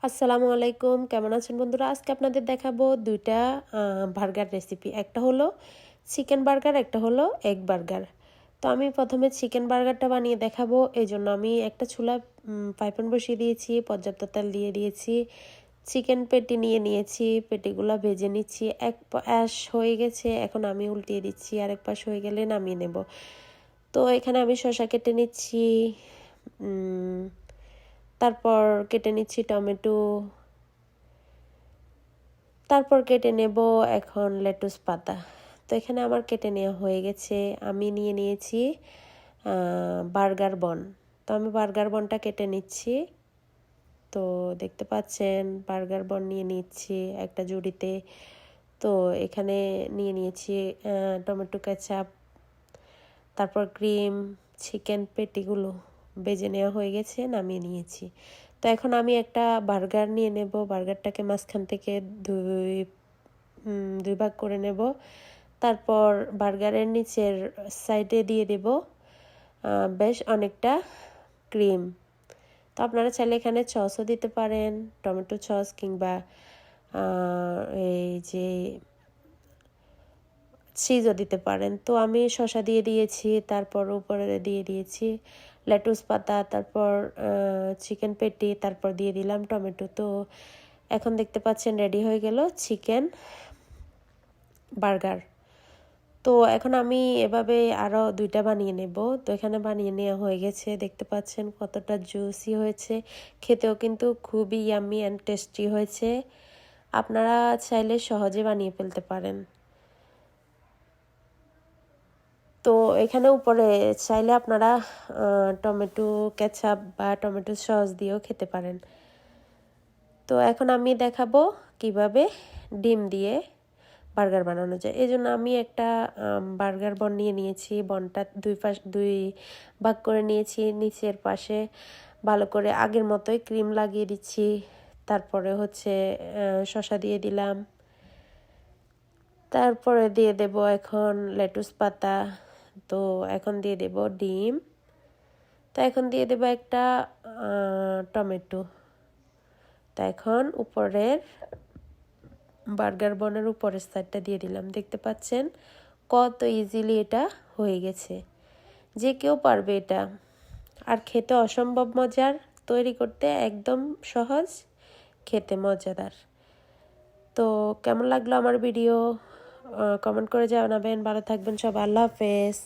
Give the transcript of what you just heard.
আসসালামু আলাইকুম, কেমন আছেন বন্ধুরা? আজকে আপনাদের দেখাবো দুইটা বার্গার রেসিপি। একটা হলো চিকেন বার্গার, একটা হলো এগ বার্গার। তো আমি প্রথমে চিকেন বার্গারটা বানিয়ে দেখাবো। এই জন্য আমি একটা চুলা ফ্রাই প্যান বসিয়ে দিয়েছি, পর্যাপ্ত তেল দিয়ে দিয়েছি, চিকেন পেটি নিয়ে নিয়েছি, পেটিগুলো ভেজে নিচ্ছি। এক পাশ হয়ে গেছে, এখন আমি উল্টিয়ে দিচ্ছি, আরেক পাশ হয়ে গেলে নামিয়ে নেব। তো এখানে আমি শসা কেটে নিচ্ছি, তারপর কেটে নিচ্ছি টমেটো, তারপর কেটে নেব এখন লেটুস পাতা। তো এখানে আমার কেটে নেওয়া হয়ে গেছে। আমি নিয়ে নিয়েছি বার্গার বন। তো আমি বার্গার বনটা কেটে নিচ্ছি। তো দেখতে পাচ্ছেন বার্গার বন নিয়ে নিচ্ছি একটা ঝুড়িতে। তো এখানে নিয়ে নিয়েছি টমেটো কেচাপ, তারপর ক্রিম, চিকেন পেটিগুলো ভেজে নেওয়া হয়ে গেছে, নামিয়ে নিয়েছি। তো এখন আমি একটা বার্গার নিয়ে নেব। বার্গারটাকে মাঝখান থেকে দুই ভাগ করে নেব। তারপর বার্গারের নিচের সাইডে দিয়ে দেব বেশ অনেকটা ক্রিম। তো আপনারা চাইলে এখানে সসও দিতে পারেন, টমেটো সস, কিংবা এই যে চিজও দিতে পারেন। তো আমি শসা দিয়ে দিয়েছি, তারপর উপরে দিয়ে দিয়েছি লেটুস পাতা, তারপর চিকেন পেটি, তারপর দিয়ে দিলাম টমেটো। তো এখন দেখতে পাচ্ছেন রেডি হয়ে গেল চিকেন বার্গার। তো এখন আমি এভাবে আরও দুইটা বানিয়ে নেব। তো এখানে বানিয়ে নেওয়া হয়ে গেছে, দেখতে পাচ্ছেন কতটা জুসি হয়েছে, খেতেও কিন্তু খুবই ইয়াম্মি অ্যান্ড টেস্টি হয়েছে। আপনারা চাইলে সহজে বানিয়ে ফেলতে পারেন। তো এখানে উপরে চাইলে আপনারা টমেটো কেচাপ বা টমেটো সস দিয়েও খেতে পারেন। তো এখন আমি দেখাবো কিভাবে ডিম দিয়ে বার্গার বানানো যায়। এই জন্য আমি একটা বার্গার বন নিয়ে নিয়েছি। বনটা দুই ভাগ করে নিয়েছি। নিচের পাশে ভালো করে আগের মতোই ক্রিম লাগিয়ে দিচ্ছি। তারপরে হচ্ছে শসা দিয়ে দিলাম, তারপরে দিয়ে দেব এখন লেটুস পাতা। তো এখন দিয়ে দেব ডিম। তো এখন দিয়ে দেব একটা টমেটো। তো এখন উপরের বার্গার বনের উপরের সাইডটা দিয়ে দিলাম। দেখতে পাচ্ছেন কত ইজিলি এটা হয়ে গেছে, যে কেউ পারবে এটা। আর খেতে অসম্ভব মজার, তৈরি করতে একদম সহজ, খেতে মজাদার। তো কেমন লাগলো আমার ভিডিও কমেন্ট করে জানাবেন। ভালো থাকবেন সব, আল্লাহ হাফেজ।